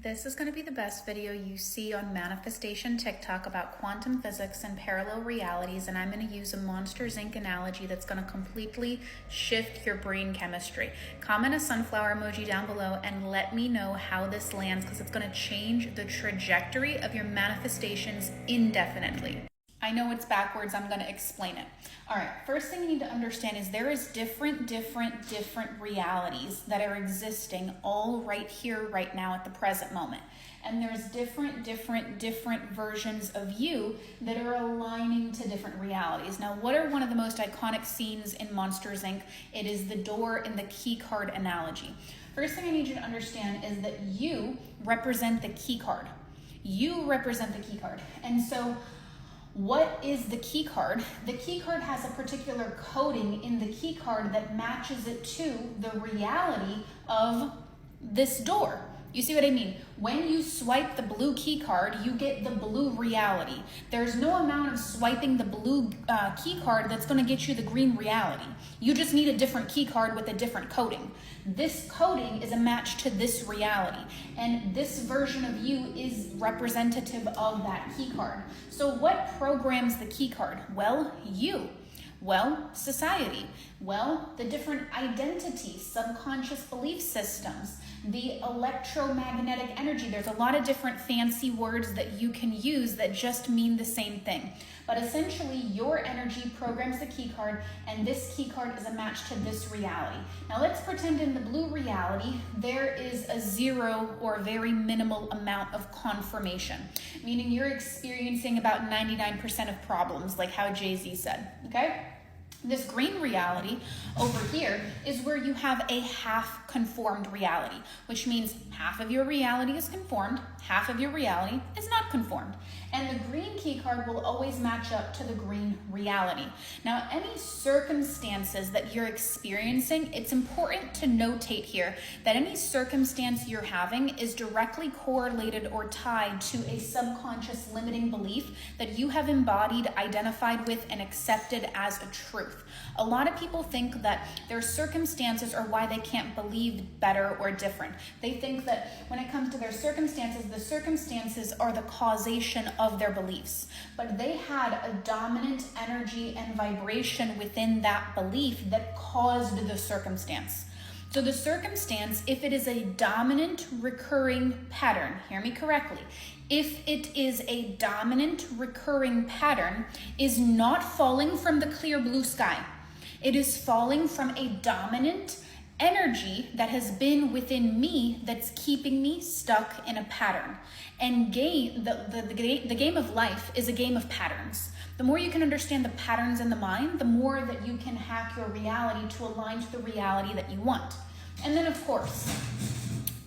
This is going to be the best video you see on Manifestation TikTok about quantum physics and parallel realities, and I'm going to use a Monsters Inc. analogy that's going to completely shift your brain chemistry. Comment a sunflower emoji down below and let me know how this lands, because it's going to change the trajectory of your manifestations indefinitely. I know it's backwards, I'm going to explain it. All right, first thing you need to understand is there is different realities that are existing all right here, right now at the present moment. And there's different versions of you that are aligning to different realities. Now, what are one of the most iconic scenes in Monsters, Inc.? It is the door and the key card analogy. First thing I need you to understand is that you represent the key card. You represent the key card. And so, what is the key card? The key card has a particular coding in the key card that matches it to the reality of this door. You see what I mean? When you swipe the blue key card, you get the blue reality. There's no amount of swiping the blue key card that's going to get you the green reality. You just need a different key card with a different coding. This coding is a match to this reality, and this version of you is representative of that key card. So what programs the key card? Well, you. Well, society. Well, the different identities, subconscious belief systems, the electromagnetic energy. There's a lot of different fancy words that you can use that just mean the same thing. But essentially, your energy programs the key card, and this key card is a match to this reality. Now let's pretend in the blue reality, there is a zero or very minimal amount of confirmation, meaning you're experiencing about 99% of problems, like how Jay-Z said, okay? This green reality over here is where you have a half conformed reality, which means half of your reality is conformed, half of your reality is not conformed. And the green key card will always match up to the green reality. Now, any circumstances that you're experiencing, it's important to notate here that any circumstance you're having is directly correlated or tied to a subconscious limiting belief that you have embodied, identified with, and accepted as a truth. A lot of people think that their circumstances are why they can't believe better or different. They think that when it comes to their circumstances, the circumstances are the causation of their beliefs. But they had a dominant energy and vibration within that belief that caused the circumstance. So the circumstance, if it is a dominant recurring pattern, hear me correctly, if it is a dominant recurring pattern, is not falling from the clear blue sky. It is falling from a dominant energy that has been within me that's keeping me stuck in a pattern. And the game of life is a game of patterns. The more you can understand the patterns in the mind, the more that you can hack your reality to align to the reality that you want. And then, of course,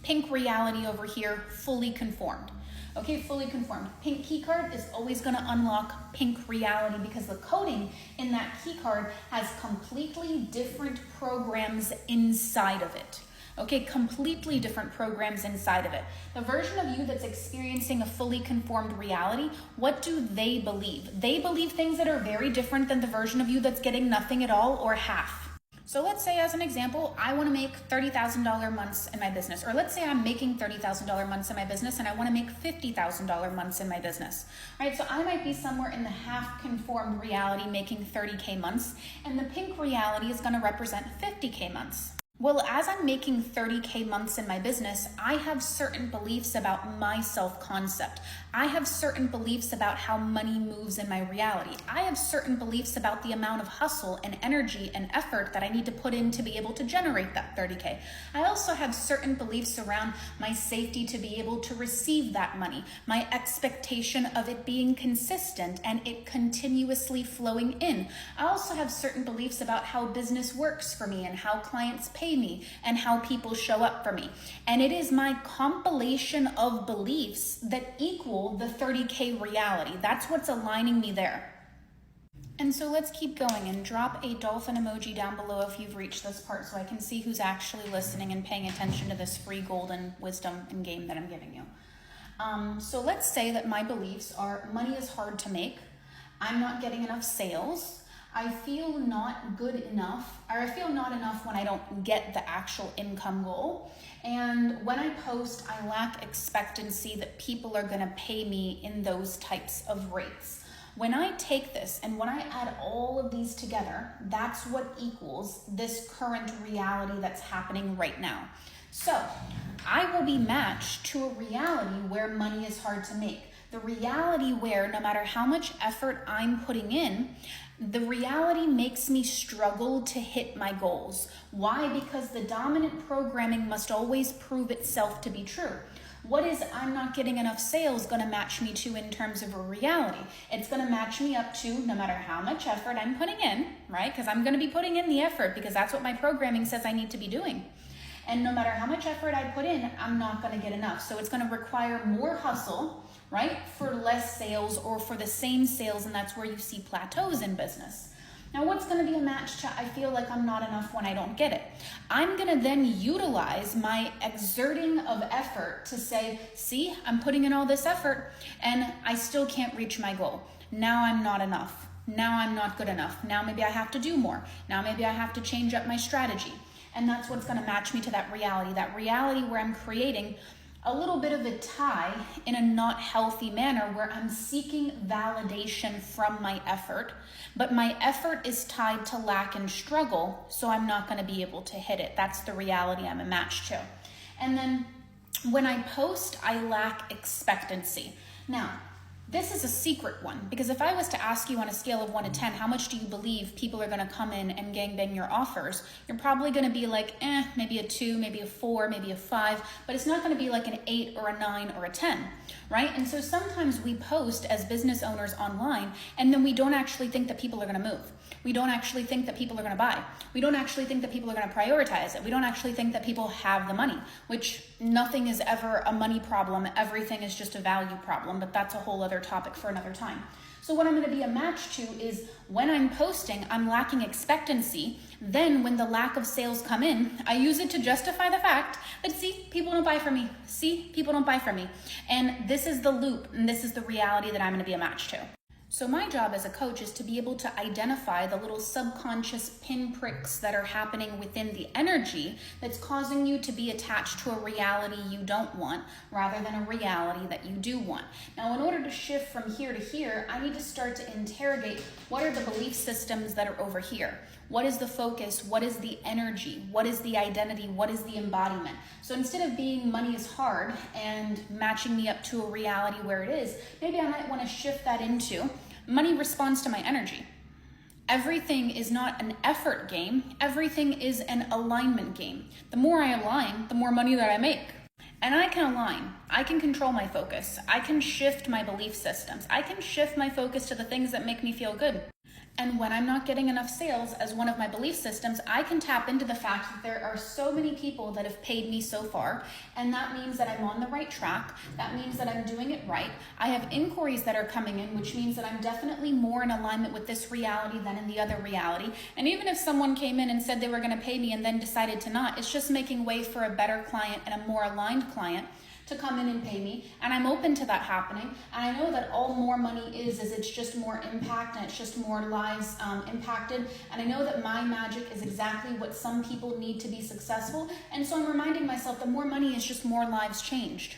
pink reality over here, fully conformed. Okay, fully conformed. Pink key card is always going to unlock pink reality because the coding in that key card has completely different programs inside of it. Okay, completely different programs inside of it. The version of you that's experiencing a fully conformed reality, what do they believe? They believe things that are very different than the version of you that's getting nothing at all or half. So let's say, as an example, I want to make $30,000 months in my business, or let's say I'm making $30,000 months in my business and I want to make $50,000 months in my business. All right, so I might be somewhere in the half conformed reality making 30K months, and the pink reality is going to represent 50K months. Well, as I'm making 30K months in my business, I have certain beliefs about my self-concept. I have certain beliefs about how money moves in my reality. I have certain beliefs about the amount of hustle and energy and effort that I need to put in to be able to generate that 30K. I also have certain beliefs around my safety to be able to receive that money, my expectation of it being consistent and it continuously flowing in. I also have certain beliefs about how business works for me and how clients pay me and how people show up for me. And it is my compilation of beliefs that equal the 30K reality. That's what's aligning me there. And so let's keep going and drop a dolphin emoji down below if you've reached this part so I can see who's actually listening and paying attention to this free golden wisdom and game that I'm giving you. So let's say that my beliefs are money is hard to make, I'm not getting enough sales, I feel not good enough, or I feel not enough when I don't get the actual income goal. And when I post, I lack expectancy that people are gonna pay me in those types of rates. When I take this and when I add all of these together, that's what equals this current reality that's happening right now. So I will be matched to a reality where money is hard to make. The reality where no matter how much effort I'm putting in, the reality makes me struggle to hit my goals. Why? Because the dominant programming must always prove itself to be true. What is I'm not getting enough sales going to match me to in terms of a reality? It's going to match me up to no matter how much effort I'm putting in, right? Because I'm going to be putting in the effort because that's what my programming says I need to be doing. And no matter how much effort I put in, I'm not going to get enough. So it's going to require more hustle, right, for less sales or for the same sales, and that's where you see plateaus in business. Now, what's going to be a match to I feel like I'm not enough when I don't get it? I'm going to then utilize my exerting of effort to say, see, I'm putting in all this effort and I still can't reach my goal. Now I'm not enough. Now I'm not good enough. Now maybe I have to do more. Now maybe I have to change up my strategy. And that's what's going to match me to that reality where I'm creating a little bit of a tie in a not healthy manner where I'm seeking validation from my effort, but my effort is tied to lack and struggle, so I'm not going to be able to hit it. That's the reality I'm a match to. And then when I post, I lack expectancy. Now, this is a secret one, because if I was to ask you on a scale of 1 to 10, how much do you believe people are going to come in and gangbang your offers? You're probably going to be like, maybe a 2, maybe a 4, maybe a 5, but it's not going to be like an 8 or a 9 or a 10, right? And so sometimes we post as business owners online, and then we don't actually think that people are going to move. We don't actually think that people are going to buy. We don't actually think that people are going to prioritize it. We don't actually think that people have the money, which nothing is ever a money problem. Everything is just a value problem, but that's a whole other topic for another time. So what I'm going to be a match to is when I'm posting, I'm lacking expectancy. Then when the lack of sales come in, I use it to justify the fact that, see, people don't buy from me. See, people don't buy from me. And this is the loop, and this is the reality that I'm going to be a match to. So my job as a coach is to be able to identify the little subconscious pinpricks that are happening within the energy that's causing you to be attached to a reality you don't want rather than a reality that you do want. Now, in order to shift from here to here, I need to start to interrogate what are the belief systems that are over here. What is the focus? What is the energy? What is the identity? What is the embodiment? So instead of being money is hard and matching me up to a reality where it is, maybe I might want to shift that into money responds to my energy. Everything is not an effort game. Everything is an alignment game. The more I align, the more money that I make. And I can align. I can control my focus. I can shift my belief systems. I can shift my focus to the things that make me feel good. And when I'm not getting enough sales as one of my belief systems, I can tap into the fact that there are so many people that have paid me so far, and that means that I'm on the right track. That means that I'm doing it right. I have inquiries that are coming in, which means that I'm definitely more in alignment with this reality than in the other reality. And even if someone came in and said they were going to pay me and then decided to not, it's just making way for a better client and a more aligned client to come in and pay me, and I'm open to that happening. And I know that all more money is it's just more impact and it's just more lives impacted. And I know that my magic is exactly what some people need to be successful. And so I'm reminding myself that more money is just more lives changed.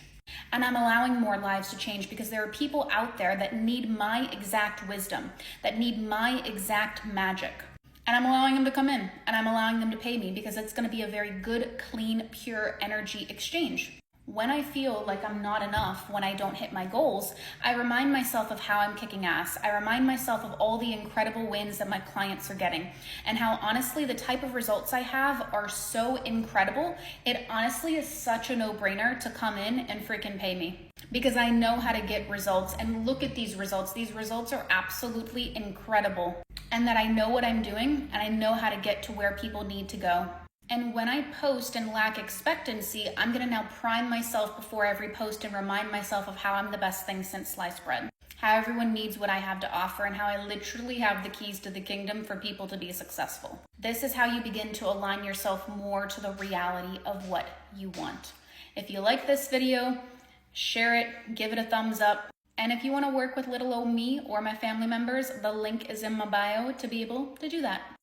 And I'm allowing more lives to change because there are people out there that need my exact wisdom, that need my exact magic. And I'm allowing them to come in, and I'm allowing them to pay me because it's going to be a very good, clean, pure energy exchange. When I feel like I'm not enough, when I don't hit my goals, I remind myself of how I'm kicking ass. I remind myself of all the incredible wins that my clients are getting and how honestly the type of results I have are so incredible. It honestly is such a no-brainer to come in and freaking pay me because I know how to get results, and look at these results. These results are absolutely incredible, and that I know what I'm doing and I know how to get to where people need to go. And when I post and lack expectancy, I'm gonna now prime myself before every post and remind myself of how I'm the best thing since sliced bread. How everyone needs what I have to offer and how I literally have the keys to the kingdom for people to be successful. This is how you begin to align yourself more to the reality of what you want. If you like this video, share it, give it a thumbs up, And if you want to work with little old me or my family members, the link is in my bio to be able to do that.